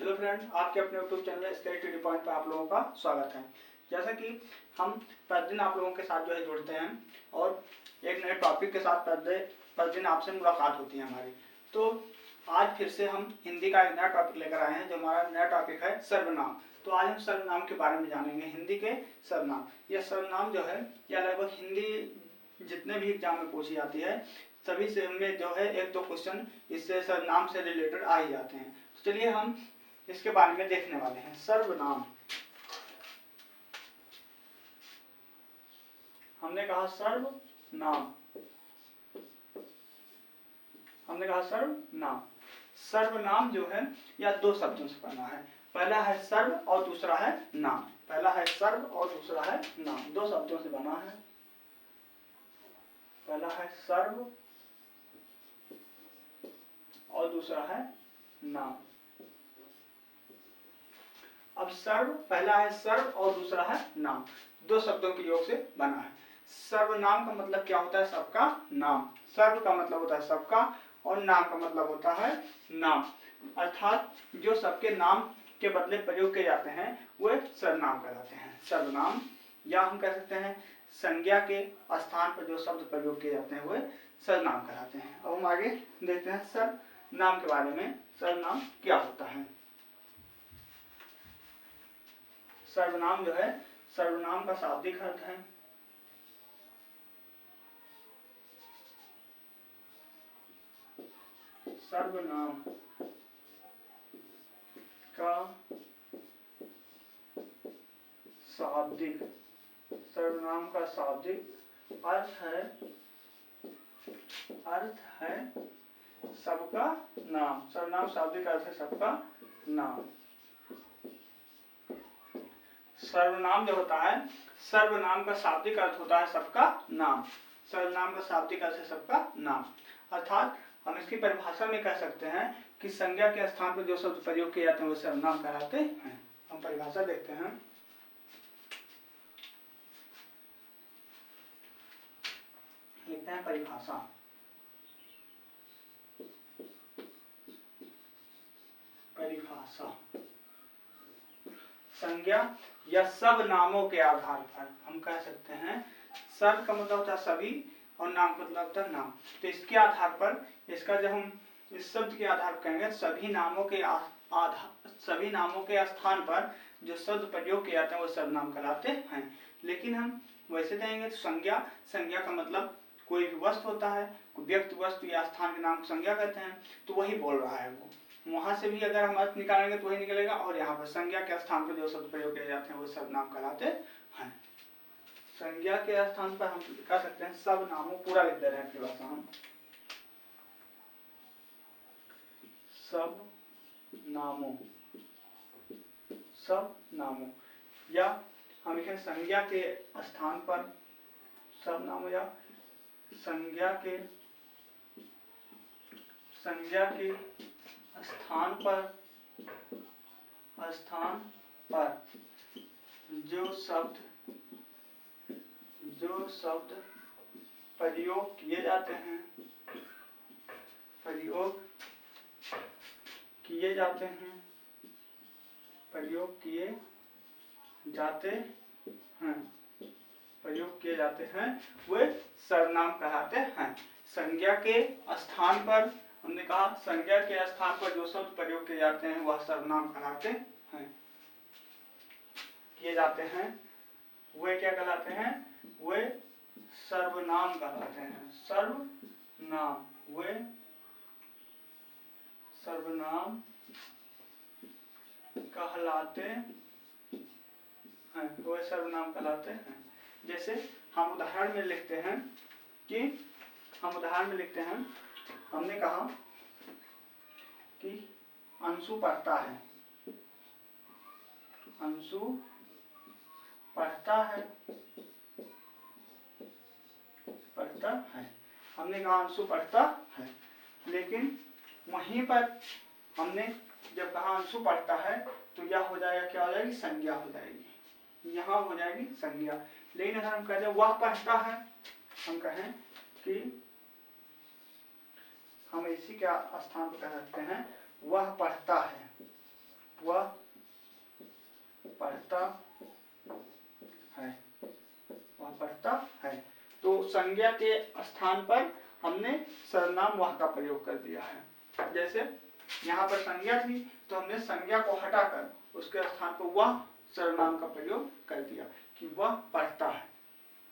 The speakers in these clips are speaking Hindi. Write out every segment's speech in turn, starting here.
हेलो फ्रेंड, आपके अपने YouTube channel study to the point पर आप लोगों का स्वागत है। जैसा कि हम प्रतिदिन आप लोगों के साथ जुड़ते हैं और एक नए टॉपिक के साथ प्रतिदिन आपसे मुलाकात होती है हमारी। तो आज फिर से हम हिंदी का एक नया टॉपिक लेकर आए हैं, जो हमारा नया टॉपिक है सर्वनाम। तो आज हम सर्वनाम के बारे में जानेंगे, हिंदी के सर्वनाम। यह सर्वनाम जो है यह लगभग हिंदी जितने भी एग्जाम में पूछी जाती है सभी से में जो है एक दो क्वेश्चन इससे सर्वनाम से रिलेटेड आ ही जाते हैं। तो चलिए हम इसके बारे में देखने वाले हैं। सर्वनाम, हमने कहा सर्वनाम, सर्वनाम जो है यह दो शब्दों से बना है। पहला है सर्व और दूसरा है नाम। पहला है सर्व और दूसरा है नाम, दो शब्दों से बना है। पहला है सर्व और दूसरा है नाम। अब सर्व, पहला है सर्व और दूसरा है नाम, दो शब्दों के योग से बना है। सर्वनाम का मतलब क्या होता है? सबका नाम। सर्व का मतलब होता है सबका और नाम का मतलब होता है नाम, अर्थात जो सबके नाम के बदले प्रयोग किए जाते हैं वे सर्वनाम कहलाते हैं। सर्वनाम, या हम कह सकते हैं संज्ञा के स्थान पर जो शब्द प्रयोग किए जाते हैं वे सर्वनाम कहलाते हैं। अब हम आगे देखते हैं सर्वनाम के बारे में। सर्वनाम क्या होता है? सर्वनाम जो है, सर्वनाम का शाब्दिक अर्थ है सर्वनाम का शाब्दिक, सर्वनाम का शाब्दिक अर्थ है सबका नाम। सर्वनाम शाब्दिक अर्थ है सबका नाम। सर्वनाम जो होता है, सर्वनाम का शाब्दिक अर्थ होता है सबका नाम। सर्वनाम का शाब्दिक अर्थ है सबका नाम, अर्थात हम इसकी परिभाषा में कह सकते हैं कि संज्ञा के स्थान पर जो शब्द प्रयोग किए जाते हैं वो सर्वनाम कहलाते हैं। हम परिभाषा देखते हैं। लिखते हैं परिभाषा। संज्ञा या सब नामों के आधार पर हम कह सकते हैं, सर्व का मतलब होता है सभी और नाम का मतलब होता है नाम। तो इसके आधार पर, इसका जब हम इस शब्द के आधार पर कहेंगे, सभी नामों के स्थान पर जो शब्द प्रयोग किए जाते हैं वो सर्वनाम कहलाते हैं। लेकिन हम वैसे कहेंगे तो संज्ञा का मतलब कोई भी वस्तु होता है, कोई व्यक्ति, वस्तु या स्थान के नाम को संज्ञा कहते हैं। तो वही बोल रहा है वो, वहां से भी अगर हम अर्थ निकालेंगे तो वही निकलेगा। और यहाँ पर संज्ञा के स्थान पर जो शब्द प्रयोग किए जाते हैं वो सर्वनाम कहलाते हैं। संज्ञा के स्थान पर हम कह सकते हैं सब नामों, पूरा लिख दे रहे हैं परिभाषा हम, सब नामों, या हम लिखें संज्ञा के स्थान पर सब नामों, या संज्ञा के स्थान पर जो शब्द प्रयोग किए जाते हैं, प्रयोग किए जाते हैं वे सर्वनाम कहलाते हैं। संज्ञा के स्थान पर, हमने कहा संज्ञा के स्थान पर जो शब्द प्रयोग किए जाते हैं वह सर्वनाम कहलाते हैं। वे क्या कहलाते हैं? वे सर्वनाम कहलाते हैं। सर्वनाम, वे सर्वनाम कहलाते हैं, वे सर्वनाम कहलाते हैं। जैसे हम उदाहरण में लिखते हैं हमने कहा कि अंशु पढ़ता है, अंशु पढ़ता है, हमने कहा अंशु पढ़ता है। लेकिन वहीं पर हमने जब कहा अंशु पढ़ता है तो यह हो जाएगा, क्या हो जाएगी? संज्ञा हो जाएगी, यहाँ हो जाएगी संज्ञा। लेकिन अगर हम कहते वह पढ़ता है, हम कहें कि हम इसी के स्थान पर कह सकते हैं वह पढ़ता है, वह पढ़ता है, वह पढ़ता है। तो संज्ञा के स्थान पर हमने सर्वनाम वह का प्रयोग कर दिया है। जैसे यहाँ पर संज्ञा थी तो हमने संज्ञा को हटाकर उसके स्थान पर वह सर्वनाम का प्रयोग कर दिया कि वह पढ़ता है।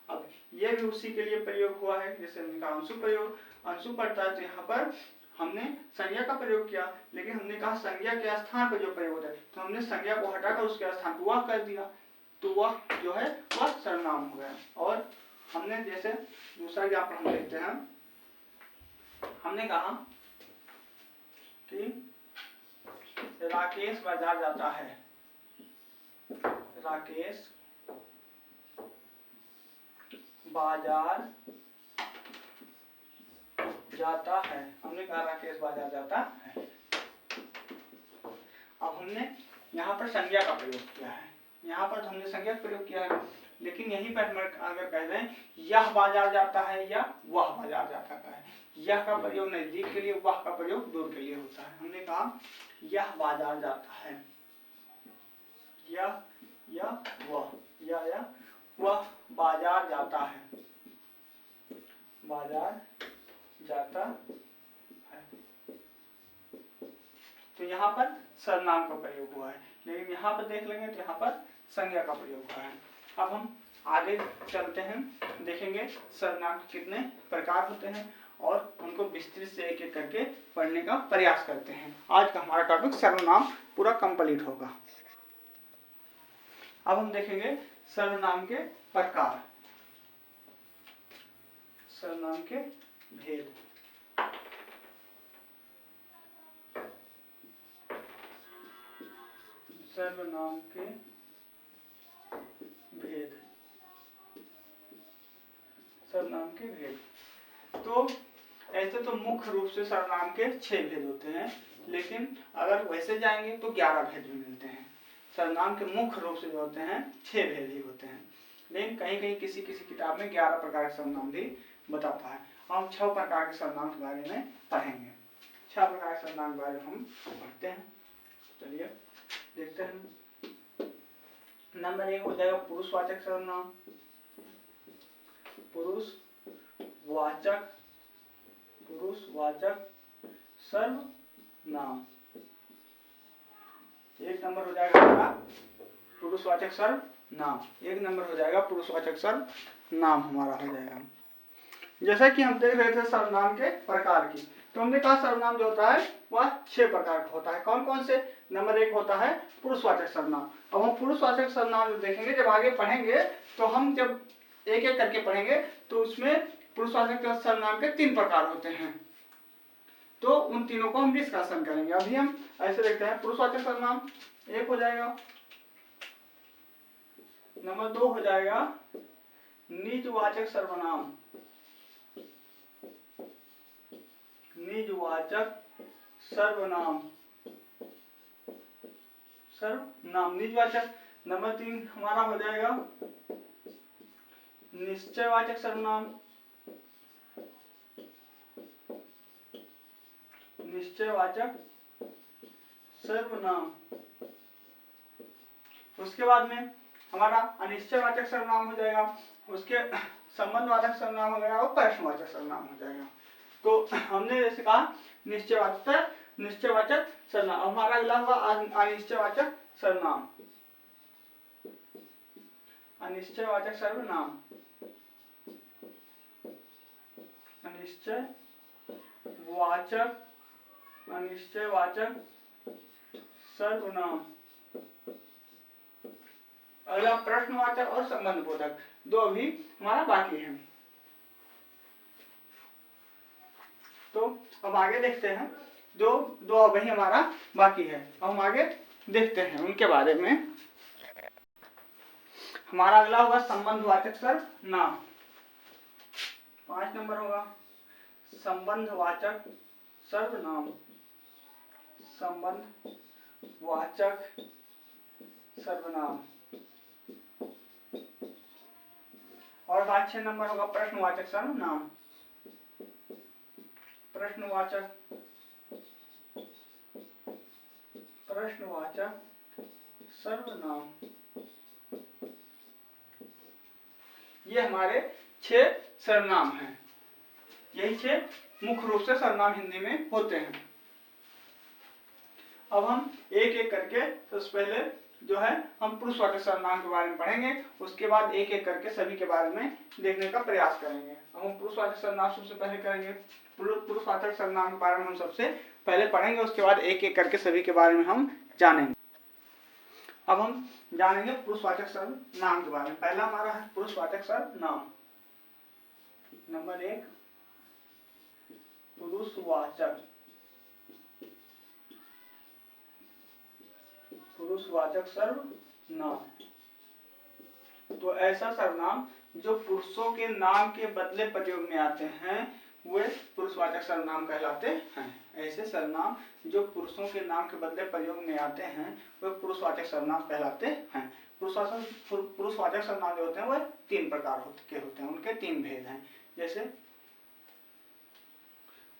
अब यह भी उसी के लिए प्रयोग हुआ है, जैसे हमने कहा अंशु प्रयोग, अंशु पढ़ता है तो यहाँ पर हमने संज्ञा का प्रयोग किया, लेकिन हमने कहा संज्ञा के स्थान पर जो प्रयोग होता है तो हमने संज्ञा को हटाकर उसके स्थान पर वह कर दिया, तो वह जो है वह सर्वनाम हो गया। और हमने जैसे दूसरा एग्जाम्पल हम देखते हैं, हमने कहा कि राकेश बाजार जाता है, राकेश बाजार जाता है, हमने कहा राकेश बाजार जाता है। अब हमने यहाँ पर संज्ञा का प्रयोग किया है, यहाँ पर हमने संज्ञा का प्रयोग किया है, लेकिन यहीं पर हम अगर कह दें यह बाजार जाता है या वह बाजार जाता है, यह का प्रयोग नजदीक के लिए, वह का प्रयोग दूर के लिए होता है। हमने कहा यह बाजार जाता है, या वह, या वह बाजार जाता है, बाजार जाता है। तो यहाँ पर सर्वनाम का प्रयोग हुआ है, लेकिन यहाँ पर देख लेंगे तो यहाँ पर संज्ञा का प्रयोग हुआ है। अब हम आगे चलते हैं, देखेंगे सर्वनाम कितने प्रकार होते हैं और उनको विस्तृत से एक एक करके पढ़ने का प्रयास करते हैं। आज का हमारा टॉपिक सर्वनाम पूरा कंप्लीट होगा। अब हम देखेंगे सर्वनाम के प्रकार, सर्वनाम के भेद। सर्वनाम के भेद, सर्वनाम के भेद। तो ऐसे तो मुख्य रूप से सर्वनाम के 6 भेद होते हैं, लेकिन अगर वैसे जाएंगे तो 11 भेद भी मिलते हैं। सर्वनाम के मुख्य रूप से जो होते हैं 6 भेद ही होते हैं, लेकिन कहीं कहीं किसी किसी किताब में 11 प्रकार के सर्वनाम भी बताता है। हम 6 प्रकार के सर्वनाम के बारे में पढ़ेंगे। 6 प्रकार के सर्वनाम के बारे में हम पढ़ते हैं। चलिए देखते हैं। नंबर 1 हो जाएगा पुरुषवाचक सर्वनाम, पुरुषवाचक सर्वनाम। 1 नंबर हो जाएगा हमारा पुरुषवाचक सर्वनाम, 1 नंबर हो जाएगा पुरुषवाचक सर्वनाम हमारा हो जाएगा। जैसा कि हम देख रहे थे सर्वनाम के प्रकार की, तो हमने कहा सर्वनाम जो होता है वह 6 प्रकार का होता है। कौन कौन से? नंबर 1 होता है पुरुषवाचक सर्वनाम। अब हम पुरुषवाचक सर्वनाम जो देखेंगे, जब आगे पढ़ेंगे तो हम जब एक एक करके पढ़ेंगे तो उसमें पुरुषवाचक सर्वनाम के 3 प्रकार होते हैं, तो उन तीनों को हम डिस्कशन करेंगे। अभी हम ऐसे देखते हैं। पुरुषवाचक सर्वनाम 1 हो जाएगा। नंबर 2 हो जाएगा निजवाचक सर्वनाम, निजवाचक सर्वनाम, निजवाचक। नंबर 3 हमारा हो जाएगा निश्चयवाचक सर्वनाम, निश्चयवाचक सर्वनाम। उसके बाद में हमारा अनिश्चयवाचक सर्वनाम हो जाएगा, उसके संबंधवाचक सर्वनाम हो जाएगा और प्रश्नवाचक सर्वनाम हो जाएगा। तो हमने जैसे कहा निश्चयवाचक सर्वनाम। हमारा अगला हुआ अनिश्चयवाचक सर्वनाम, अनिश्चयवाचक सर्वनाम, अनिश्चयवाचक सर्वनाम। अगला प्रश्नवाचक और संबंधबोधक, 2 अभी हमारा बाकी है। तो अब आगे देखते हैं, दो अभी हमारा बाकी है। अब हम आगे देखते हैं उनके बारे में। हमारा अगला होगा संबंधवाचक सर्वनाम, 5 नंबर होगा संबंधवाचक सर्वनाम, संबंधवाचक सर्वनाम। और 6 नंबर होगा प्रश्नवाचक सर्वनाम, प्रश्नवाचक प्रश्नवाचक सर्वनाम, ये हमारे 6 सर्वनाम हैं। यही 6 मुख्य रूप से सर्वनाम हिंदी में होते हैं। अब हम एक एक करके सबसे पहले जो है हम पुरुषवाचक सर्वनाम के बारे में पढ़ेंगे, उसके बाद एक एक करके सभी के बारे में देखने का प्रयास करेंगे। अब हम पुरुषवाचक सर्वनाम सबसे पहले करेंगे। पुरुषवाचक सर्वनाम के बारे में हम सबसे पहले पढ़ेंगे, उसके बाद एक एक करके सभी के बारे में हम जानेंगे। अब हम जानेंगे पुरुषवाचक सर्वनाम के बारे में। पहला हमारा है पुरुषवाचक सर्वनाम। नंबर 1 पुरुषवाचक सर्वनाम। तो ऐसा सर्वनाम जो पुरुषों के नाम के बदले प्रयोग में आते हैं वे पुरुषवाचक सर्वनाम कहलाते हैं। ऐसे सर्वनाम जो पुरुषों के नाम के बदले प्रयोग में आते हैं वे पुरुषवाचक सर्वनाम कहलाते हैं। पुरुषवाचक सर्वनाम जो होते हैं वह 3 प्रकार के होते हैं, उनके 3 भेद हैं। जैसे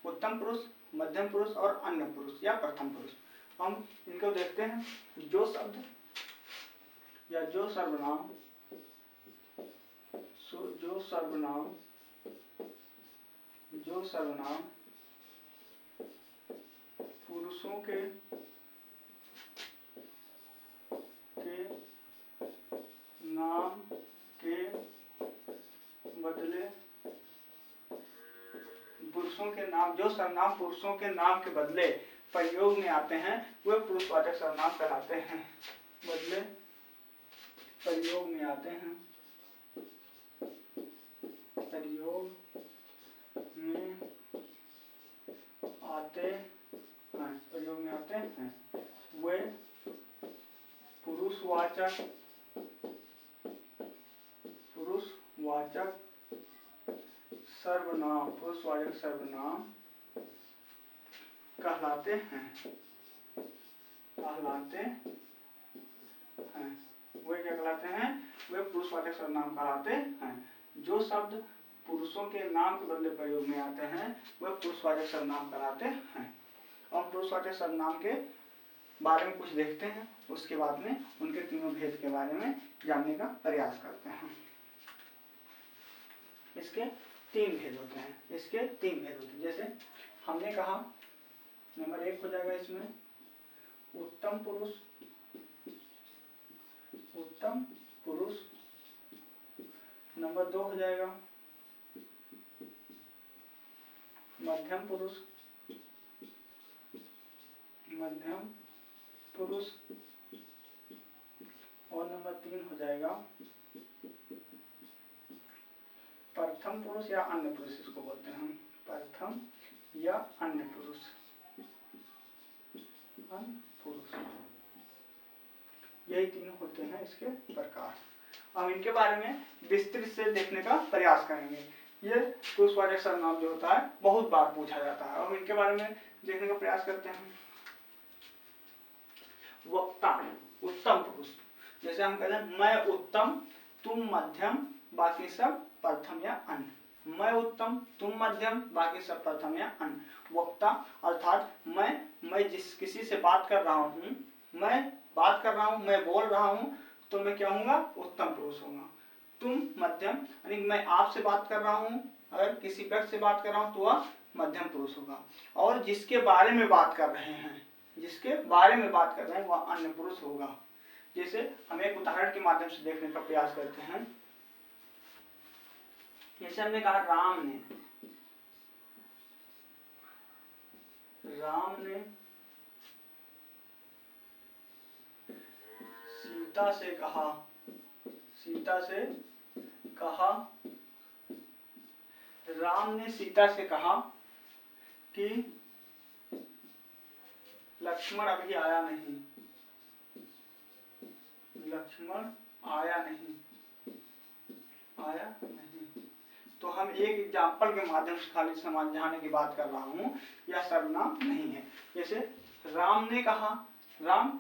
उत्तम पुरुष, मध्यम पुरुष और अन्य पुरुष या प्रथम पुरुष। हम इनको देखते हैं। जो शब्द या जो सर्वनाम पुरुषों के नाम के बदले जो सर्वनाम पुरुषों के नाम के बदले प्रयोग में आते हैं वे पुरुषवाचक सर्वनाम कहलाते हैं। बदले प्रयोग में आते हैं, वे पुरुषवाचक सर्वनाम कहलाते हैं। वे क्या कहलाते हैं? वे पुरुषवाचक सर्वनाम कहलाते हैं। जो शब्द पुरुषों के नाम के बदले प्रयोग में आते हैं वे पुरुषवाचक सर्वनाम कहलाते हैं। और पुरुषवाचक सर्वनाम के बारे में कुछ देखते हैं, उसके बाद में उनके तीनों भेद के बारे में जानने का प्रयास करते हैं। इसके 3 भेद होते हैं। जैसे हमने कहा नंबर 1 हो जाएगा इसमें उत्तम पुरुष। नंबर 2 हो जाएगा मध्यम पुरुष और नंबर 3 हो जाएगा प्रथम पुरुष या अन्य पुरुष। इसको बोलते हैं हम प्रथम या अन्य पुरुष। यही 3 होते हैं इसके प्रकार। हम इनके बारे में विस्तृत से देखने का प्रयास करेंगे। ये पुरुषवाचक सर्वनाम जो होता है बहुत बार पूछा जाता है और इनके बारे में देखने का प्रयास करते हैं। वक्ता उत्तम पुरुष। जैसे हम कहते हैं मैं उत्तम, तुम मध्यम, बाकी सब प्रथम या अन्य। मैं उत्तम, तुम मध्यम, बाकी सब प्रथम या अन्य। वक्ता अर्थात मैं जिस किसी से बात कर रहा हूँ, मैं बोल रहा हूँ, तो मैं क्या हूँगा? उत्तम पुरुष होगा। तुम मध्यम, यानी मैं आपसे बात कर रहा हूँ, अगर किसी व्यक्ति से बात कर रहा हूँ तो वह मध्यम पुरुष होगा। और जिसके बारे में बात कर रहे हैं वह अन्य पुरुष होगा। जैसे हम एक उदाहरण के माध्यम से देखने का प्रयास करते हैं। जैसे हमने कहा राम ने सीता से कहा राम ने सीता से कहा कि लक्ष्मण अभी आया नहीं। तो हम एक एग्जाम्पल के माध्यम से खाली समझाने की बात कर रहा हूँ, यह सर्वनाम नहीं है। जैसे राम ने कहा, राम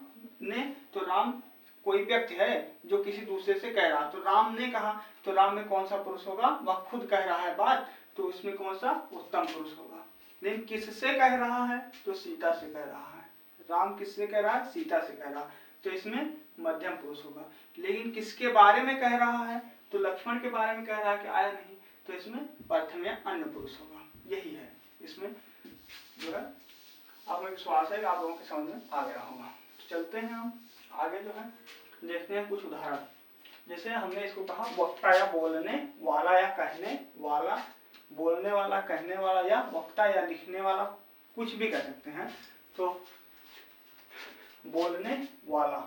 कोई व्यक्ति है जो किसी दूसरे से कह रहा, तो राम ने कहा, तो राम में कौन सा पुरुष होगा? वह खुद कह रहा है बात, तो उसमें कौन सा? उत्तम पुरुष होगा। लेकिन किससे कह रहा है? तो सीता से कह रहा है। राम किससे कह रहा है? सीता से कह रहा है, तो इसमें मध्यम पुरुष होगा। लेकिन किसके बारे में कह रहा है? तो लक्ष्मण के बारे में कह रहा है कि आया नहीं, तो इसमें प्रथम या अन्य पुरुष होगा। यही है इसमें जो है। आप लोग विश्वास है कि आप लोगों के समझ में आ गया होगा। तो चलते हैं हम आगे जो है, देखते हैं कुछ उदाहरण। जैसे हमने इसको कहा वक्ता या बोलने वाला या कहने वाला, बोलने वाला, कहने वाला या वक्ता या लिखने वाला, कुछ भी कह सकते हैं। तो बोलने वाला,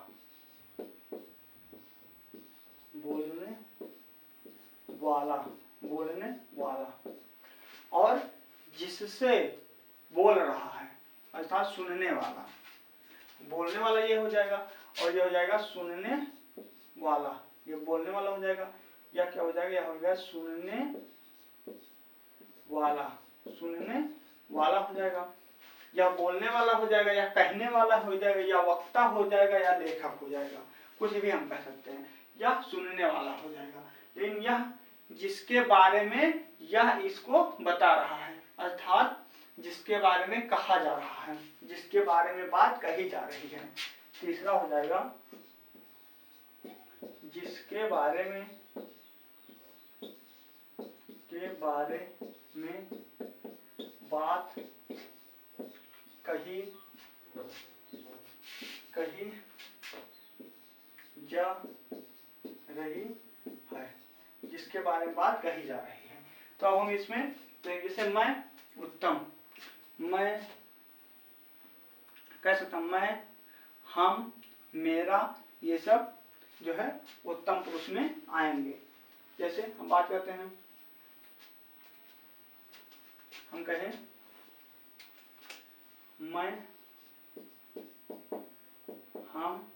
बोलने वाला, बोलने वाला, और जिससे बोल रहा है अर्थात सुनने वाला। बोलने वाला ये हो जाएगा, और ये हो जाएगा सुनने वाला। ये बोलने वाला हो जाएगा, या क्या हो जाएगा? यह हो जाएगा सुनने वाला, सुनने वाला हो जाएगा, या बोलने वाला हो जाएगा, या कहने वाला हो जाएगा, या वक्ता हो जाएगा, या लेखक हो जाएगा, कुछ भी हम कह सकते हैं, या सुनने वाला हो जाएगा। लेकिन यह जिसके बारे में यह इसको बता रहा है, अर्थात जिसके बारे में कहा जा रहा है, जिसके बारे में बात कही जा रही है। तीसरा हो जाएगा जिसके बारे में, के बारे में बात कही जा रही है, जिसके बारे में बात कही जा रही है। तो अब हम इसमें तो जैसे मैं उत्तम, मैं कह सकता हूँ, मैं, हम, मेरा, ये सब जो है उत्तम पुरुष में आएंगे। जैसे हम बात करते हैं, हम कहें मैं, हम,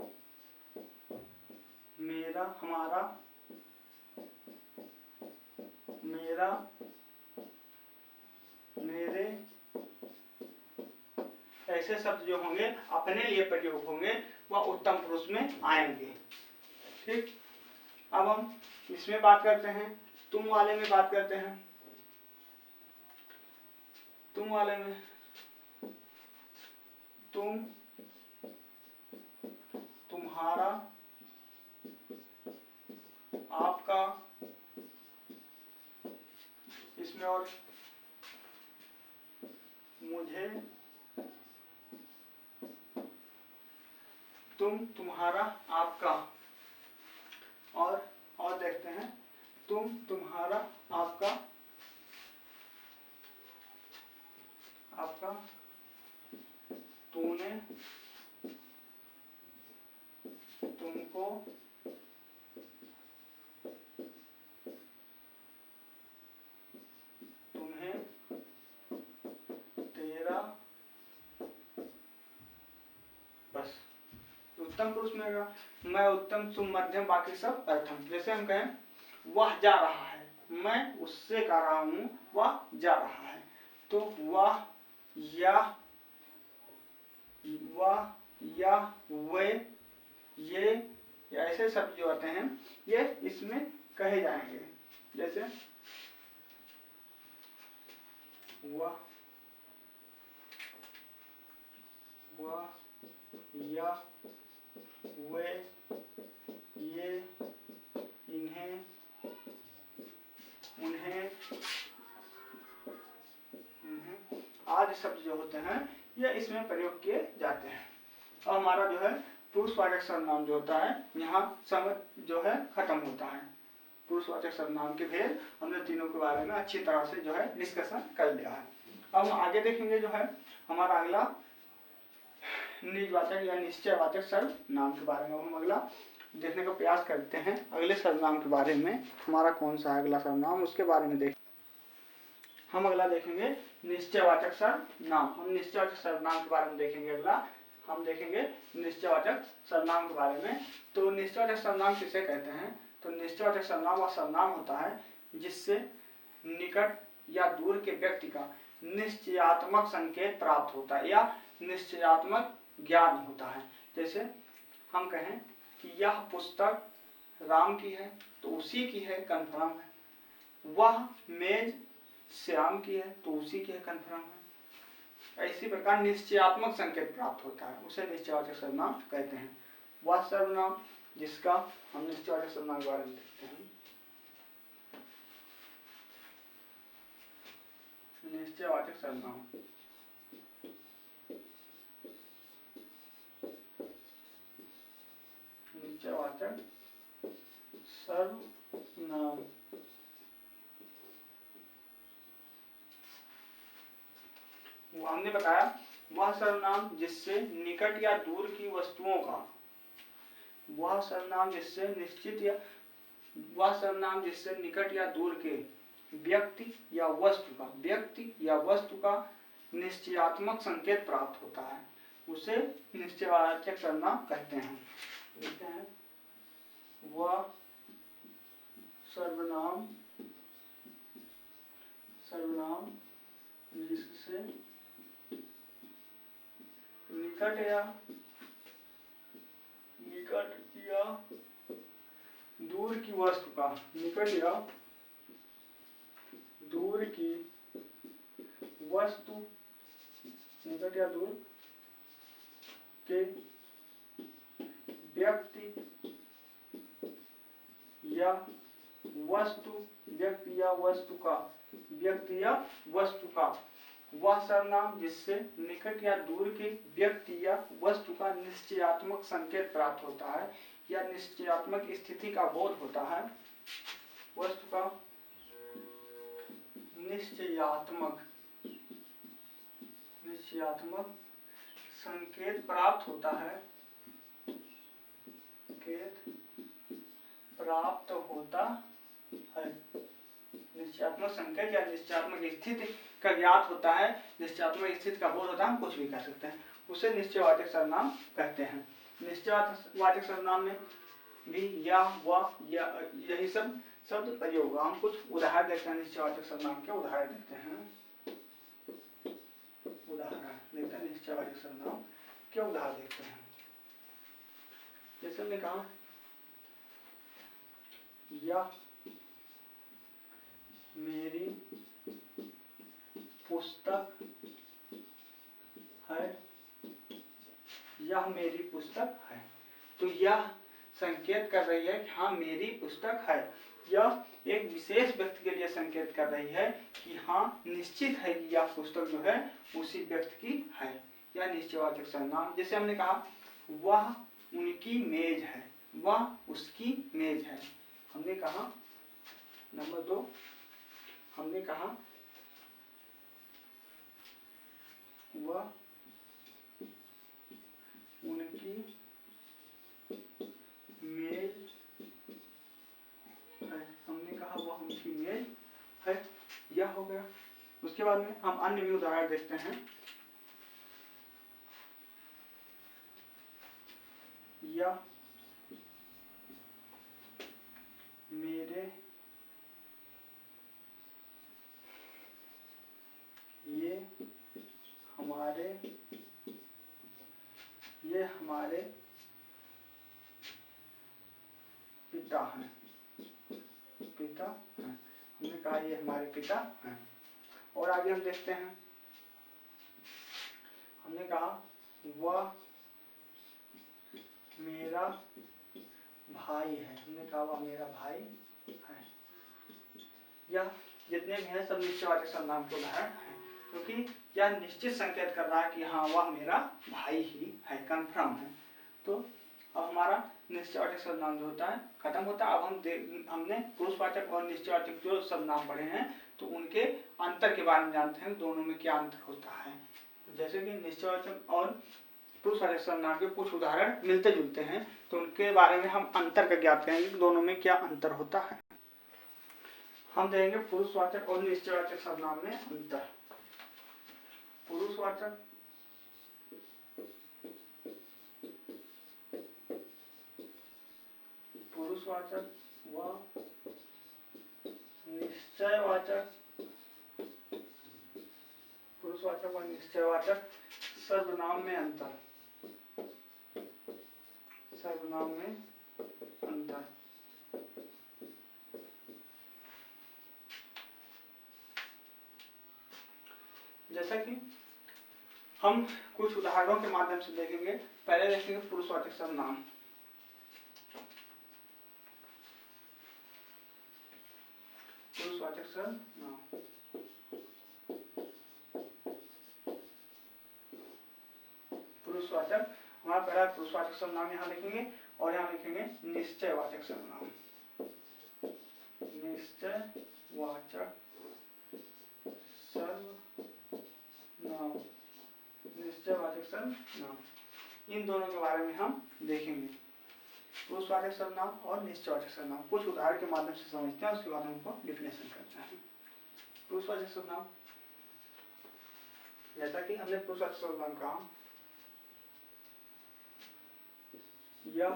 मेरा, हमारा, मेरा, मेरे, ऐसे शब्द जो होंगे अपने लिए प्रयोग होंगे वह उत्तम पुरुष में आएंगे। ठीक। अब हम इसमें बात करते हैं, तुम वाले में बात करते हैं। तुम वाले में तुम, तुम्हारा, आपका, इसमें और मुझे, तुम, तुम्हारा, आपका, और देखते हैं तुम, तुम्हारा, आपका, आपका, तूने, तुमको, तुम्हें, तेरा, बस उत्तम पुरुष में होगा। मैं उत्तम, तुम मध्यम, बाकी सब प्रथम। जैसे हम कहें वह जा रहा है, मैं उससे कह रहा हूं वह जा रहा है, तो वह, या वे, ये ऐसे शब्द जो आते हैं ये इसमें कहे जाएंगे। जैसे वह, या वे, ये, इन्हें, उन्हें, आदि शब्द जो होते हैं ये इसमें प्रयोग किए जाते हैं। और हमारा जो है पुरुषवाचक सर्वनाम जो होता है यहाँ समय जो है खत्म होता है। पुरुषवाचक सर्वनाम के भेद हमने तीनों के बारे में अच्छी तरह से जो है डिस्कशन कर लिया है। अब हम आगे देखेंगे जो है हमारा अगला निजवाचक या निश्चयवाचक सर्वनाम के बारे में। हम अगला देखने का प्रयास करते हैं अगले सर्वनाम के बारे में, हमारा कौन सा है अगला सर्वनाम उसके बारे में देखें। हम अगला देखेंगे निश्चयवाचक सर्वनाम। हम निश्चयवाचक सर्वनाम के बारे में देखेंगे। अगला हम देखेंगे निश्चयवाचक सर्वनाम के बारे में। तो निश्चयवाचक सर्वनाम किसे कहते हैं? तो निश्चयवाचक सर्वनाम वह सर्वनाम होता है जिससे निकट या दूर के व्यक्ति का निश्चयात्मक संकेत प्राप्त होता है या निश्चयात्मक ज्ञान होता है। जैसे हम कहें कि यह पुस्तक राम की है तो उसी की है, कन्फर्म है। वह मेज श्याम की है तो उसी की है, कन्फर्म है। इसी प्रकार निश्चयात्मक संकेत प्राप्त होता है, उसे निश्चयवाचक सर्वनाम कहते हैं। वह सर्वनाम जिसका हम निश्चयवाचक सर्वनाम के बारे में देखते हैं। निश्चयवाचक सर्वनाम निश्चयवाचक सर्वनाम वो हमने बताया वह सर्वनाम जिससे निकट या दूर की वस्तुओं का, वह सर्वनाम जिससे वह सर्वनाम जिससे निकट या दूर के व्यक्ति या वस्तु का निश्चयात्मक संकेत प्राप्त होता है, उसे निश्चयवाचक सर्वनाम कहते हैं। देखते हैं वह सर्वनाम जिससे निकट या दूर की वस्तु का, निकट या दूर की वस्तु, निकट या दूर के व्यक्ति या वस्तु का वह सर्वनाम जिससे निकट या दूर के व्यक्ति या वस्तु का निश्चयात्मक संकेत प्राप्त होता है या निश्चयात्मक स्थिति का बोध होता है, वस्तु का निश्चयात्मक संकेत प्राप्त होता है, निश्चयात्मक संकेत या निश्चयात्मक स्थिति का ज्ञात होता है, निश्चयात्मक स्थिति का बोध होता है, हम कुछ भी कह सकते हैं, उसे निश्चयवाचक सर्वनाम कहते हैं। निश्चयवाचक सर्वनाम में भी या व या यही सब शब्द प्रयोग होगा। हम कुछ उदाहरण देखते हैं निश्चयवाचक सर्वनाम के, उदाहरण देखते हैं। निश्चयवाचक सर्वनाम के उदाहरण देखते हैं। जैसे हमने कहा या मेरी पुस्तक है, यह मेरी पुस्तक है, तो यह संकेत कर रही है कि हाँ मेरी पुस्तक है। यह एक विशेष व्यक्ति के लिए संकेत कर रही है कि हाँ निश्चित है कि यह पुस्तक जो है उसी व्यक्ति की है, यह निश्चयवाचक सर्वनाम। जैसे हमने कहा वह उनकी मेज है, वह उसकी मेज है। हमने कहा नंबर 2, हमने कहा वह उनकी मेज है, हमने कहा वह उनकी मेज है, यह हो गया। उसके बाद में हम अन्य भी उदाहरण देखते हैं। या मेरे ये हमारे पिता हैं, हमने कहा ये हमारे पिता हैं। और आगे हम देखते हैं, हमने कहा वह मेरा भाई है, हमने कहा वह मेरा भाई है। यह जितने भी हैं सब निश्चयवाचक सर्वनाम के उदाहरण हैं, क्योंकि यह निश्चित संकेत कर रहा है कि हाँ वह मेरा भाई ही है, कंफर्म है। तो अब हमारा निश्चयवाचक सर्वनाम जो होता है खत्म होता है। अब हमने पुरुषवाचक और निश्चयवाचक जो सर्वनाम पढ़े हैं तो उनके अंतर के बारे में जानते हैं, दोनों में क्या अंतर होता है। जैसे कि निश्चयवाचक और पुरुषवाचक सर्वनाम के कुछ उदाहरण मिलते जुलते हैं, तो उनके बारे में हम अंतर का ज्ञात करेंगे कि दोनों में क्या अंतर होता है। हम देखेंगे पुरुषवाचक और निश्चयवाचक सर्वनाम में अंतर। पुरुषवाचक व निश्चयवाचक सर्वनाम में अंतर। जैसा कि हम कुछ उदाहरणों के माध्यम से देखेंगे। पहले देखेंगे पुरुषवाचक सर्वनाम। पुरुषवाचक सर्वनाम, पुरुषवाचक, हमारा पहला पुरुषवाचक सर्वनाम यहाँ लिखेंगे और यहाँ लिखेंगे निश्चयवाचक सर्वनाम। निश्चयवाचक सर्वनाम, निश्चयवाचक सर्वनाम, इन दोनों के बारे में हम देखेंगे, पुरुषवाचक सर्वनाम और निश्चयवाचक सर्वनाम। कुछ उदाहरण के माध्यम से समझते हैं, उसके बाद उनको डिफिनेशन करते हैं। पुरुषवाचक सर्वनाम, जैसा कि हमने पुरुषवाचक सर्वनाम कहा, यह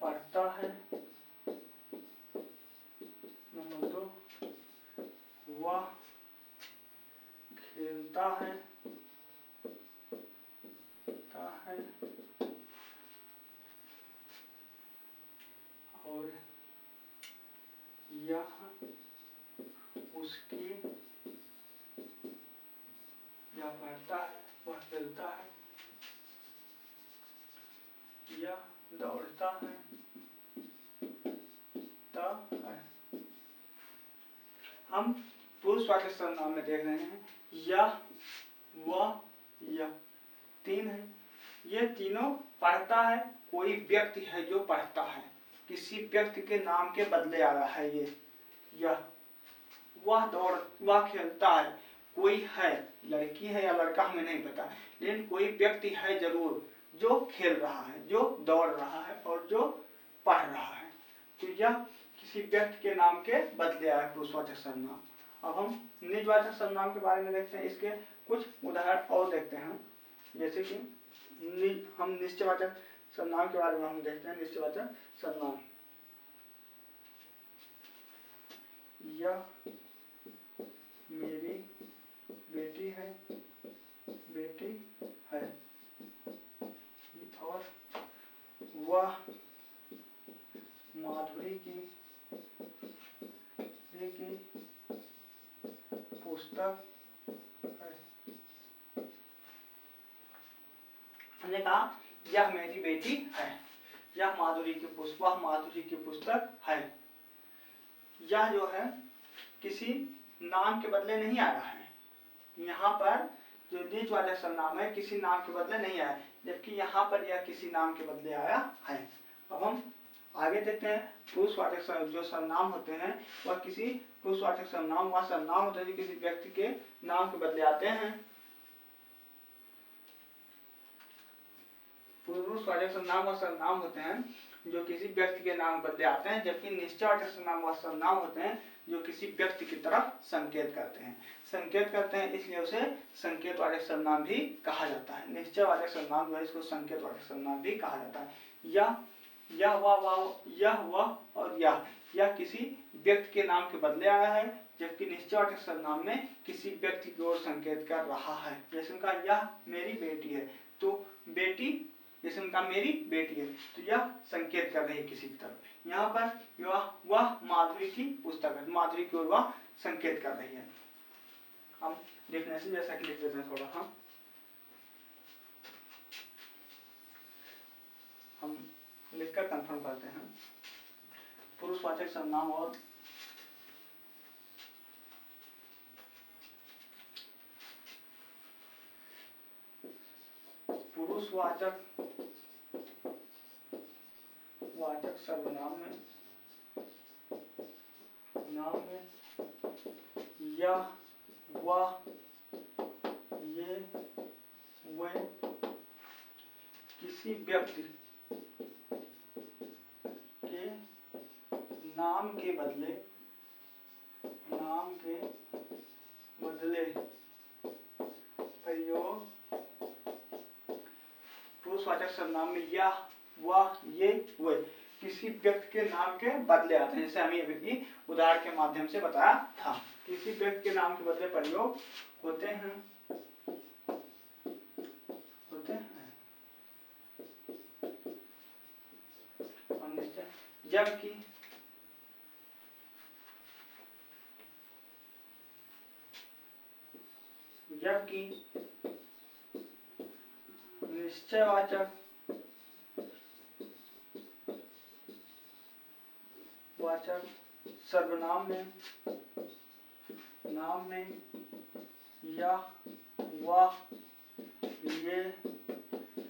पढ़ता है, नंबर 2 वह खेलता है, और यह उसकी, यह पढ़ता है, वह खेलता है, यह दौड़ता है, हम पुरुषवाचक सर्वनाम में देख रहे हैं यह, वह, यह, तीन है। ये तीनों पढ़ता है, कोई व्यक्ति है जो पढ़ता है, किसी व्यक्ति के नाम के बदले आ रहा है ये। यह, वह खेलता है, कोई है, लड़की है या लड़का हमें नहीं पता, लेकिन कोई व्यक्ति है जरूर जो खेल रहा है, जो दौड़ रहा है और जो पढ़ रहा है। तो यह किसी व्यक्ति के नाम के बदले आया पुरुषवाचक सर्वनाम। अब हम निजवाचक सर्वनाम के बारे में देखते हैं, इसके कुछ उदाहरण और देखते हैं। जैसे कि हम निश्चयवाचक सर्वनाम के बारे में हम देखते हैं। निश्चयवाचक सर्वनाम, यह मेरी बेटी है, बेटी है, और वह माधुरी की पुस्तक है। हमने कहा यह मेरी बेटी है, यह माधुरी की पुस्तक, वह माधुरी की पुस्तक है। यह जो है किसी नाम के बदले नहीं आ रहा है, यहाँ पर जो निजवाचक सर्वनाम है किसी नाम के बदले नहीं आया, जबकि यहाँ पर यह किसी नाम के बदले आया है। अब हम आगे देखते हैं पुरुषवाचक जो सर्वनाम होते हैं वह किसी पुरुषवाचक सर्वनाम वह सर्वनाम होते हैं जो किसी व्यक्ति के नाम के बदले आते हैं। पुरुषवाचक सर्वनाम वह सर्वनाम होते हैं जो किसी व्यक्ति के नाम बदले आते हैं, जबकि निश्चयवाचक सर्वनाम वह सर्वनाम होते हैं जो किसी व्यक्ति की तरफ संकेत करते हैं। संकेत करते हैं इसलिए उसे संकेतवाचक सर्वनाम भी कहा जाता है। निश्चयवाचक सर्वनाम जो है इसको संकेतवाचक सर्वनाम भी कहा जाता है। यह वह और यह किसी व्यक्ति के नाम के बदले आया है, जबकि निश्चयवाचक सर्वनाम में किसी व्यक्ति की ओर संकेत कर रहा है। जैसे उनका यह मेरी बेटी है, तो बेटी, जैसे उनका मेरी बेटी है, तो यह संकेत कर रही है किसी की तरफ। यहाँ पर वह माधुरी की पुस्तक है, माधुरी की ओर वह संकेत कर रही है। हम डेफिनेशन जैसा कि लिख देते हैं थोड़ा, हम लिखकर कंफर्म करते हैं। पुरुषवाचक सर्वनाम और पुरुषवाचक सर्वनाम में यह, वह, ये, वे किसी व्यक्ति के नाम के बदले प्रयोग, पुरुषवाचक सर्वनाम में यह, वह, ये, वे किसी व्यक्ति के नाम के बदले आते हैं। जैसे हमें अभी उदाहरण के माध्यम से बताया था, किसी व्यक्ति के नाम के बदले प्रयोग होते हैं। जबकि जबकि निश्चयवाचक सर्वनाम में यह वह ये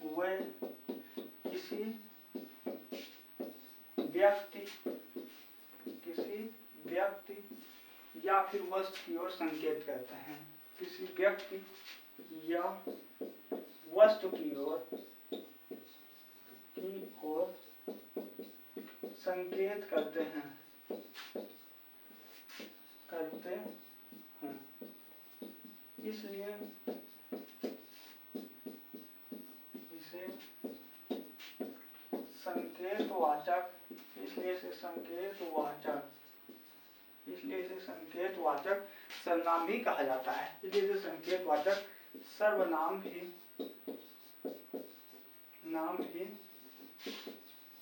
वे किसी व्यक्ति या फिर वस्तु की ओर संकेत करते हैं। किसी व्यक्ति या वस्तु की ओर संकेत करते हैं इसलिए इसे संकेतवाचक सर्वनाम भी कहा जाता है। इसलिए इसे संकेतवाचक सर्वनाम भी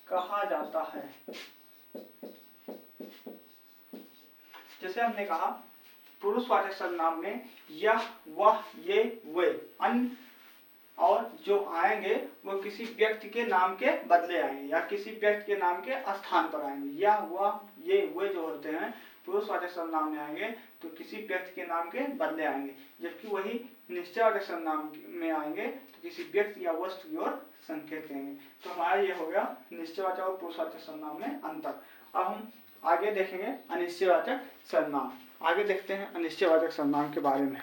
कहा जाता है। जैसे हमने कहा पुरुषवाचक सर्वनाम में यह वह ये वे अन्य और जो आएंगे वो किसी व्यक्ति के नाम के बदले आएंगे या किसी व्यक्ति के नाम के स्थान पर आएंगे। यह वह ये वे जो होते हैं पुरुषवाचक सर्वनाम में आएंगे तो किसी व्यक्ति के नाम के बदले आएंगे, जबकि वही निश्चयवाचक सर्वनाम में आएंगे तो किसी व्यक्ति या वस्तु की ओर संकेत करेंगे। तो हमारा ये हो गया निश्चयवाचक और पुरुषवाचक सर्वनाम में अंतर। अब हम आगे देखेंगे अनिश्चयवाचक सर्वनाम। आगे देखते हैं अनिश्चयवाचक सर्वनाम के बारे में।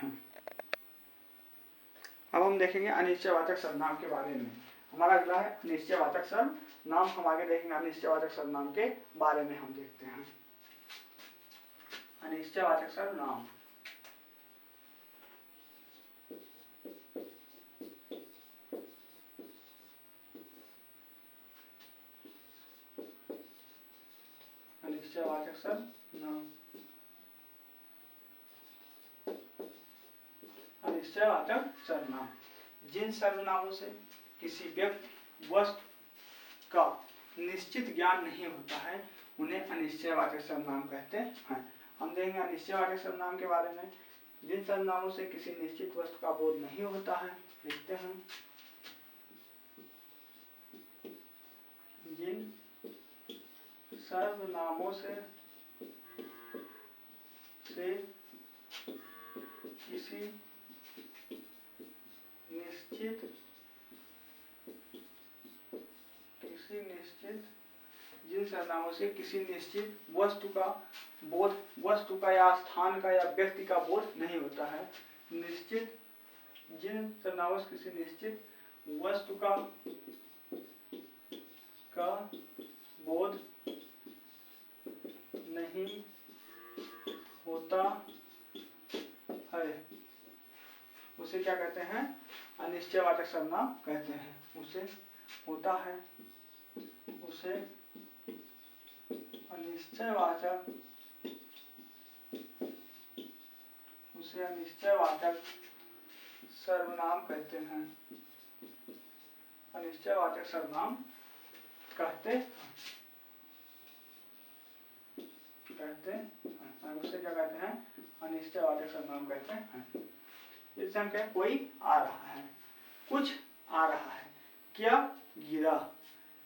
अब हम देखेंगे अनिश्चयवाचक सर्वनाम के बारे में। हमारा अगला है अनिश्चयवाचक सर्वनाम। हम आगे देखेंगे अनिश्चयवाचक सर्वनाम के बारे में। हम देखते हैं अनिश्चयवाचक सर्वनाम। अनिश्चयवाचक सर्वनाम। अनिश्चयवाचक सर्वनाम जिन सर्वनामों से किसी व्यक्ति वस्तु का निश्चित ज्ञान नहीं होता है उन्हें अनिश्चयवाचक सर्वनाम कहते हैं। हम देखेंगे अनिश्चयवाचक सर्वनाम के बारे में। जिन सर्वनामों से किसी निश्चित वस्तु का बोध नहीं होता है, लिखते हैं जिन सर्वनामों से किसी निश्चित वस्तु का या स्थान का या व्यक्ति का बोध नहीं होता है। जिन सर्वनामों से किसी निश्चित वस्तु का बोध नहीं होता है उसे क्या कहते हैं? अनिश्चयवाचक सर्वनाम कहते हैं। उसे अनिश्चयवाचक सर्वनाम कहते हैं। अनिश्चयवाचक सर्वनाम कहते हैं। उसे क्या कहते हैं? अनिश्चयवाचक सर्वनाम कहते हैं। जैसे हम कहें कोई आ रहा है, कुछ आ रहा है, क्या गिरा,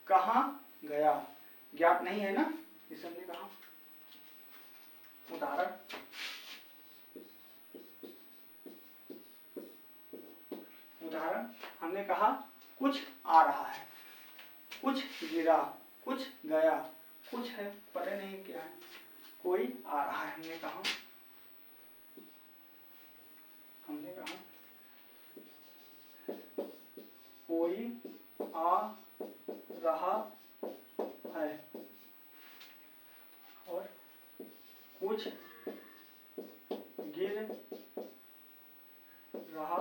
कहाँ गया, ज्ञात नहीं है ना, इसे हमने कहा। उदाहरण हमने कहा कुछ आ रहा है, कुछ गिरा, कुछ गया, कुछ है पता नहीं क्या है, कोई आ रहा है। हमने कहा कोई आ रहा है और कुछ गिर रहा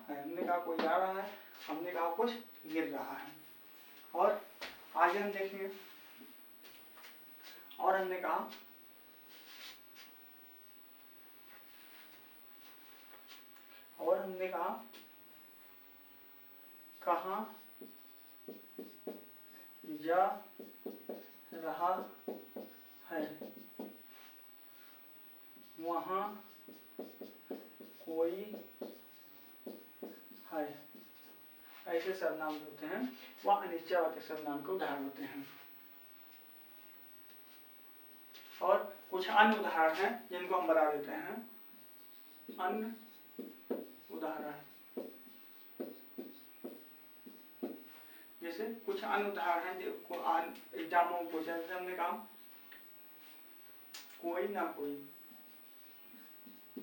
है। हमने कहा कोई आ रहा है, हमने कहा कुछ गिर रहा है। और आगे हम देखेंगे और हमने कहा कहाँ जा रहा है, वहाँ कोई है, ऐसे सर्वनाम जो होते हैं वह अनिश्चयवाचक सर्वनाम के उदाहरण होते हैं। और कुछ अन्य उदाहरण हैं जिनको हम बता देते हैं। अन्य उदाहरण, जैसे कुछ अन्य उदाहरण हैं जो एग्जामों में पूछा, जैसे हमने कहा कोई ना कोई,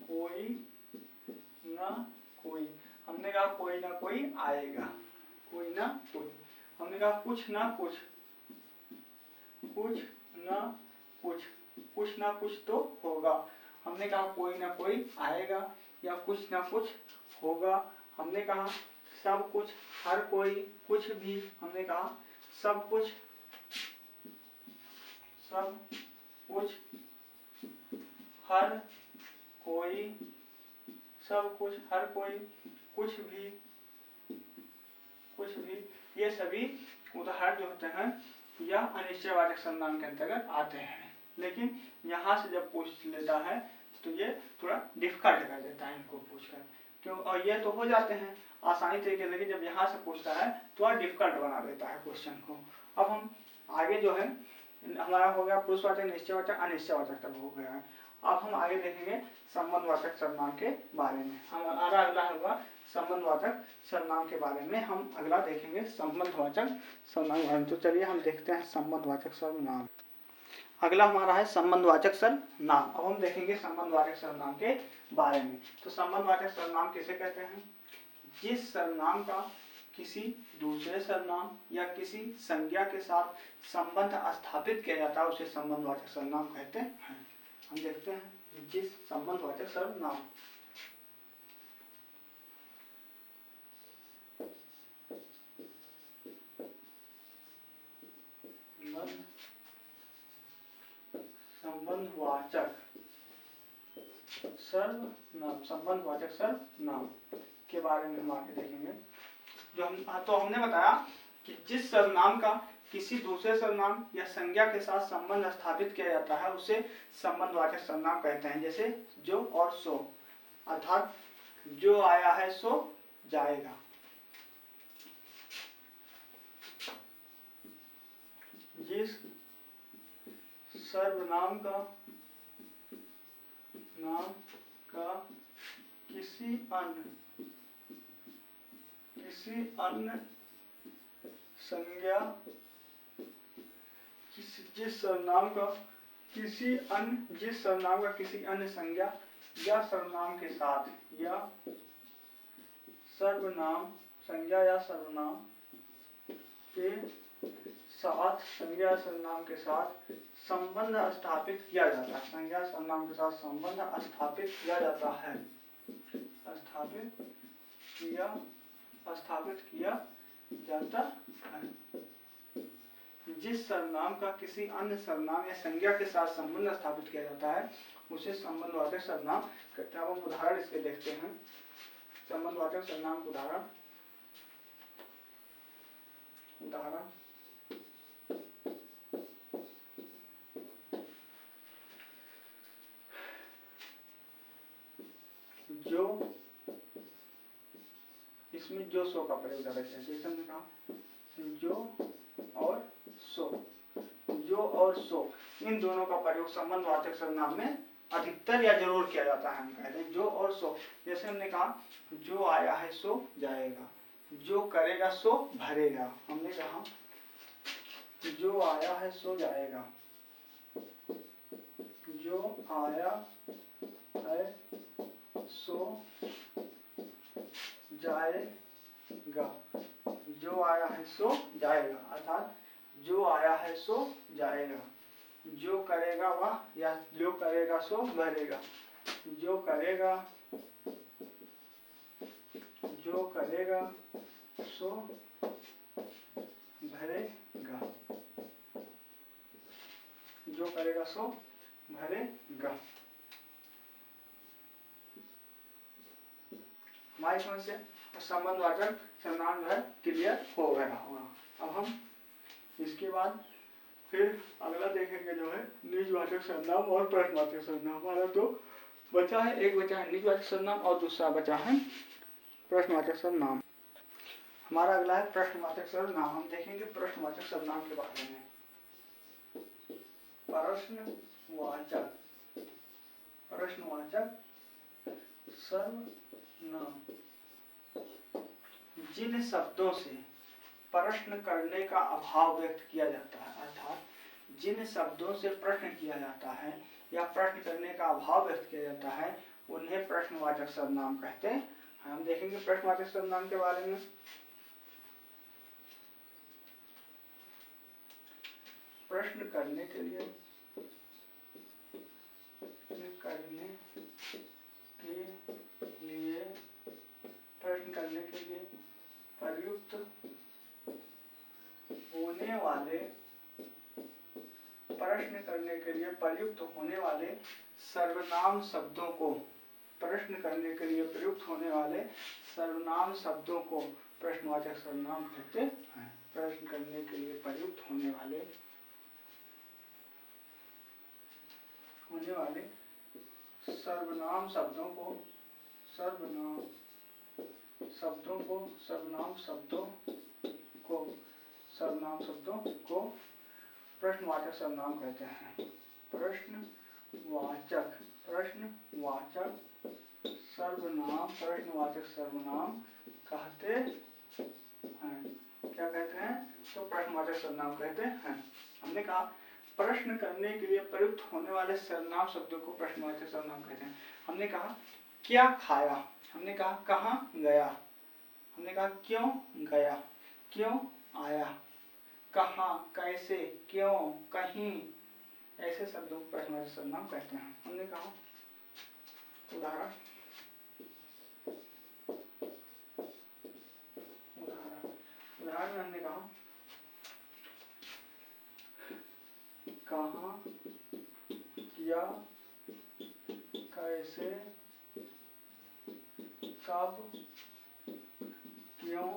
कोई ना कोई, हमने कहा कोई ना कोई आएगा, कोई ना कोई, हमने कहा कुछ ना कुछ, कुछ ना कुछ, कुछ ना कुछ तो होगा, हमने कहा कोई ना कोई आएगा या कुछ ना कुछ होगा, हमने कहा सब कुछ, हर कोई, कुछ भी, हमने कहा सब कुछ, सब कुछ, हर कोई, सब कुछ, हर कोई, कुछ भी, कुछ भी, ये सभी उदाहरण जो होते हैं यह अनिश्चयवाचक सर्वनाम के अंतर्गत आते हैं। लेकिन यहाँ से जब पूछ लेता है तो ये थोड़ा डिफिकल्ट कर देता है इनको पूछकर, क्यों, और ये तो हो जाते हैं आसानी तरीके, लेकिन जब यहाँ से पूछता है तो डिफिकल्ट बना देता है क्वेश्चन को। अब हम आगे जो है हमारा हो गया पुरुषवाचक, निश्चयवाचक, अनिश्चयवाचक तक हो गया है। अब हम आगे देखेंगे संबंधवाचक सर्वनाम के बारे में। हमारा अगला होगा संबंधवाचक सर्वनाम के बारे में, हम अगला देखेंगे संबंधवाचक सर्वनाम। तो चलिए हम देखते हैं संबंधवाचक सर्वनाम। अगला हमारा है संबंधवाचक सर्वनाम। अब हम देखेंगे संबंधवाचक सर्वनाम के बारे में। तो संबंधवाचक सर्वनाम किसे कहते हैं? जिस सर्वनाम का किसी दूसरे सर्वनाम या किसी संज्ञा के साथ संबंध स्थापित किया जाता है उसे संबंधवाचक सर्वनाम कहते हैं। हम देखते हैं जिस संबंधवाचक सर्वनाम, संबंधवाचक सर्वनाम, संबंधवाचक सर्वनाम के बारे में हम आगे देखेंगे। जो हम तो हमने बताया कि जिस सर्वनाम का किसी दूसरे सर्वनाम या संज्ञा के साथ संबंध स्थापित किया जाता है उसे संबंधवाचक सर्वनाम कहते हैं। जैसे जो और सो, अर्थात जो आया है सो जाएगा। जिस सर्वनाम का किसी अन्य संज्ञा, जिस सर्वनाम का किसी अन्य संज्ञा या सर्वनाम के साथ, या सर्वनाम, संज्ञा या सर्वनाम के साथ, संज्ञा सर्वनाम के साथ संबंध स्थापित किया जाता है, संज्ञा सर्वनाम के साथ संबंध स्थापित किया जाता है, स्थापित किया जाता है। जिस सर्वनाम का किसी अन्य सर्वनाम या संज्ञा के साथ संबंध स्थापित किया जाता है उसे संबंधवाचक सर्वनाम कहते हैं। अब हम उदाहरण इसके देखते हैं। संबंधवाचक सर्वनाम उदाहरण, जो, इसमें जो सो का प्रयोग ज्यादा किया, जैसे हमने कहा जो और सो, जो और सो, इन दोनों का प्रयोग संबंधवाचक सर्वनाम में अधिकतर या जरूर किया जाता है। हम कहते हैं जो और सो, जैसे हमने कहा जो आया है सो जाएगा, जो करेगा सो भरेगा, हमने कहा जो आया है सो जाएगा, जो आया है सो जाएगा, जो आया है सो जाएगा, अर्थात जो आया है सो जाएगा। जो करेगा वह, या जो करेगा सो भरेगा, जो करेगा सो भरेगा, जो करेगा सो भरेगा। हमारी समझ से संबंधवाचक सर्वनाम जो है क्लियर हो गया होगा। अब हम इसके बाद फिर अगला देखेंगे जो है निजवाचक सर्वनाम और प्रश्नवाचक सर्वनाम। हमारा तो बचा है, एक बचा है निजवाचक सर्वनाम और दूसरा बचा है प्रश्नवाचक सर्वनाम। हमारा अगला है प्रश्नवाचक सर्वनाम। हम देखेंगे प्रश्नवाचक सर्वनाम के बारे में। प्रश्नवाचक सर्वनाम जिन शब्दों से प्रश्न करने का अभाव व्यक्त किया जाता है, अर्थात जिन शब्दों से प्रश्न किया जाता है या प्रश्न करने का अभाव व्यक्त किया जाता है, उन्हें प्रश्नवाचक सर्वनाम कहते हैं। हम देखेंगे प्रश्नवाचक सर्वनाम के बारे में। प्रश्न करने के लिए प्रयुक्त होने वाले प्रश्न करने के लिए प्रयुक्त होने वाले सर्वनाम शब्दों को प्रश्न करने के लिए प्रयुक्त होने वाले सर्वनाम शब्दों को प्रश्नवाचक सर्वनाम कहते हैं। प्रश्न करने के लिए प्रयुक्त होने वाले सर्वनाम शब्दों को प्रश्नवाचक सर्वनाम कहते हैं। प्रश्नवाचक सर्वनाम कहते हैं। क्या कहते हैं? तो प्रश्नवाचक सर्वनाम कहते हैं। हमने कहा प्रश्न करने के लिए प्रयुक्त होने वाले सर्वनाम शब्दों को प्रश्नवाचक सर्वनाम कहते हैं। हमने कहा क्या खाया, हमने कहा कहाँ गया, हमने कहा क्यों गया, क्यों आया, कहाँ, कैसे, क्यों, कहीं, ऐसे शब्दों को प्रश्नवाचक सर्वनाम कहते हैं। हमने कहा उदाहरण हमने कहा कहाँ, क्या, कैसे, कब, क्यों,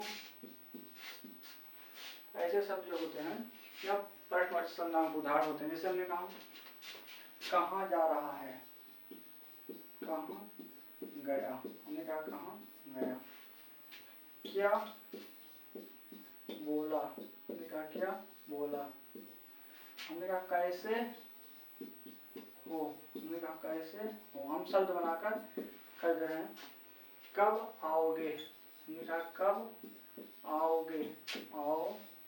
ऐसे शब्द जो होते हैं या प्रश्नवाचक सर्वनाम के उदाहरण होते हैं। जैसे हमने कहा कहाँ जा रहा है, कहाँ गया, हमने कहा कहाँ गया, क्या बोला, हमने कहा क्या बोला, हमने कहा कैसे हो, हमने कहा कैसे हो। हम शब्द बनाकर कर रहे हैं। कब आओगे, हमने कहा कब आओगे,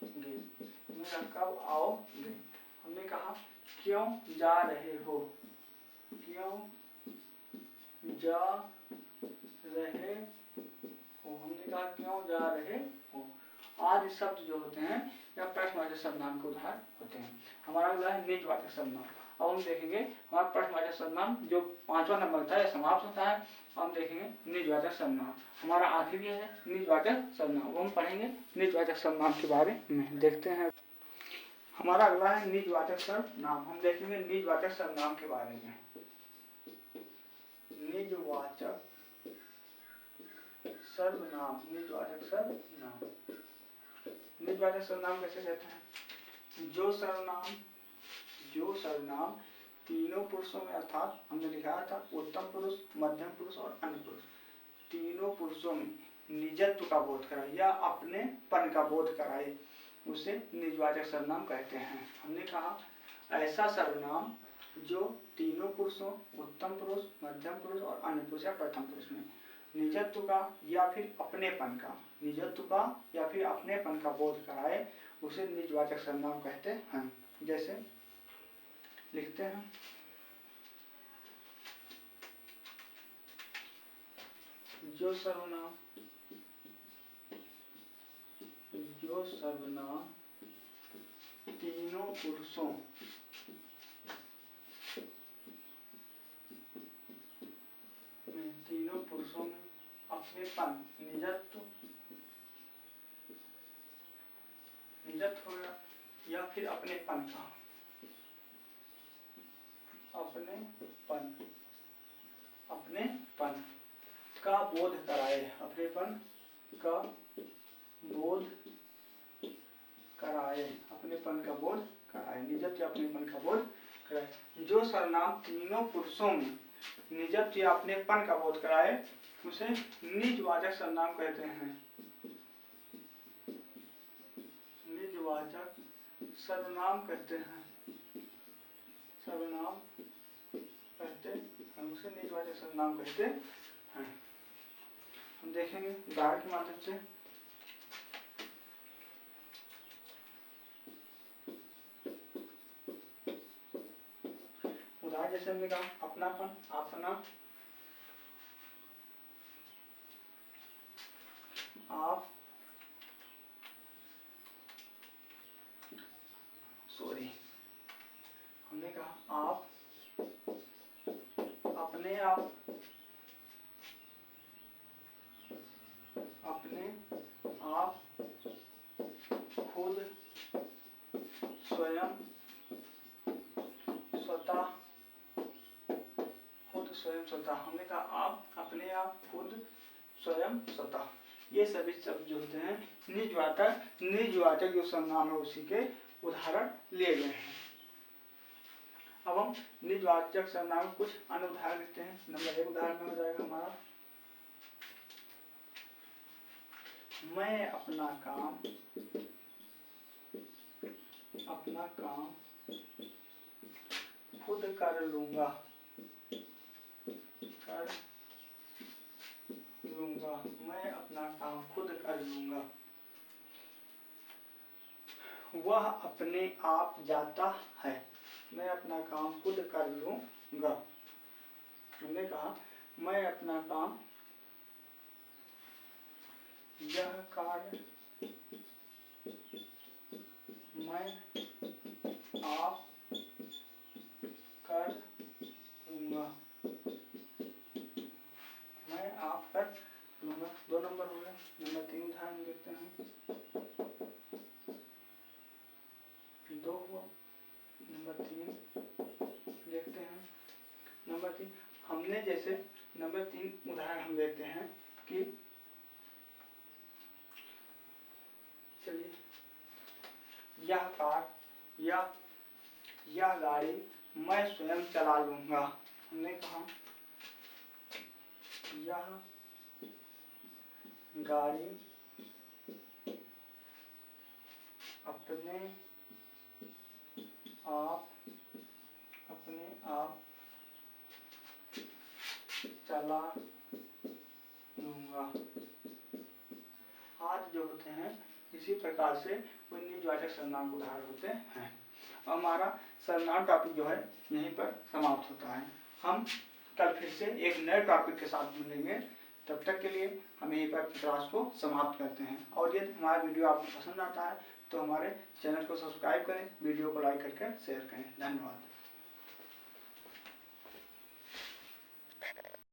हमने कहा कब आओगे। हमने कहा क्यों जा रहे हो, क्यों जा रहे हो, हमने कहा क्यों जा रहे हो। आदि शब्द जो होते हैं या प्रश्नवाचक सर्वनाम के उदाहरण होते हैं। हमारा अगला है निजवाचक सर्वनाम। अब हम देखेंगे हमारा प्रश्नवाचक सर्वनाम जो 5वां नंबर था समाप्त होता है। हम देखेंगे निजवाचक सर्वनाम। हमारा आखिरी है निजवाचक सर्वनाम, वो हम पढ़ेंगे निजवाचक सर्वनाम के बारे में। देखते हैं हमारा अगला है निजवाचक सर्वनाम। हम देखेंगे निजवाचक सर्वनाम के बारे में। निजवाचक सर्वनाम, निजवाचक सर्वनाम, निजवाचक सर्वनाम कैसे कहते हैं? जो सर्वनाम तीनों पुरुषों में, अर्थात हमने लिखा था उत्तम पुरुष, मध्यम पुरुष और अन्य पुरुष, तीनों पुरुषों में निजत्व का बोध कराए या अपनेपन का बोध कराए, उसे निजवाचक सर्वनाम कहते हैं। हमने कहा ऐसा सर्वनाम जो तीनों पुरुषों, उत्तम पुरुष, मध्यम पुरुष और अन्य पुरुष या प्रथम पुरुष में निजत्व का या फिर अपनेपन का बोध कराए, उसे निजवाचक सर्वनाम कहते हैं। जैसे लिखते हैं जो सर्वनाम तीनों पुरुषों में अपनेपन, निजत्व होगा या फिर अपनेपन का बोध कराए, अपनेपन का बोध कराए, निजत्व या अपनेपन का बोध कराए। जो सर्वनाम तीनों पुरुषों में निजत्व या अपनेपन का बोध कराए उसे निजवाचक सर्वनाम कहते हैं। निजवाचक सर्वनाम कहते हैं, सर्वनाम कहते हैं, उसे निजवाचक सर्वनाम कहते हैं। हम देखेंगे उदाहरण के माध्यम से। उदाहरण जैसे हमने कहा अपनापन, अपना, आप, हमने कहा आप, अपने आप, अपने आप, खुद, स्वयं, स्वतः, खुद स्वयं स्वतः। हमने कहा आप, अपने आप, खुद, स्वयं, स्वतः। ये सभी शब्द जो होते हैं निजवाचक जो सर्वनाम है उसी के उदाहरण लिए गए हैं। अब हम निजवाचक सर्वनाम कुछ अन्य उदाहरण लेते हैं। नंबर 1 उदाहरण में हो जाएगा हमारा मैं अपना काम खुद कर लूंगा, मैं अपना काम खुद कर लूंगा। वह अपने आप जाता है, मैं अपना काम खुद कर लूंगा। हमने कहा मैं अपना काम, यह कार्य मैं आप कर लूंगा, मैं आप कर लूंगा। 2 नंबर हो गया। नंबर 3 उदाहरण देखते हैं। 2 हुआ। नंबर 3 देखते हैं। नंबर 3 हमने जैसे नंबर 3 उदाहरण हम देखते हैं कि चलिए यह कार यह गाड़ी मैं स्वयं चला लूंगा। हमने कहा यह गाड़ी अपने आप चला लूंगा। आज जो होते हैं इसी प्रकार से वो निजवाचक सर्वनाम के उदाहरण होते हैं। हमारा सर्वनाम टॉपिक जो है यहीं पर समाप्त होता है। हम कल फिर से एक नए टॉपिक के साथ मिलेंगे। तब तक के लिए हम यहीं पर क्लास को समाप्त करते हैं। और यदि हमारा वीडियो आपको पसंद आता है तो हमारे चैनल को सब्सक्राइब करें, वीडियो को लाइक करके शेयर करें। धन्यवाद।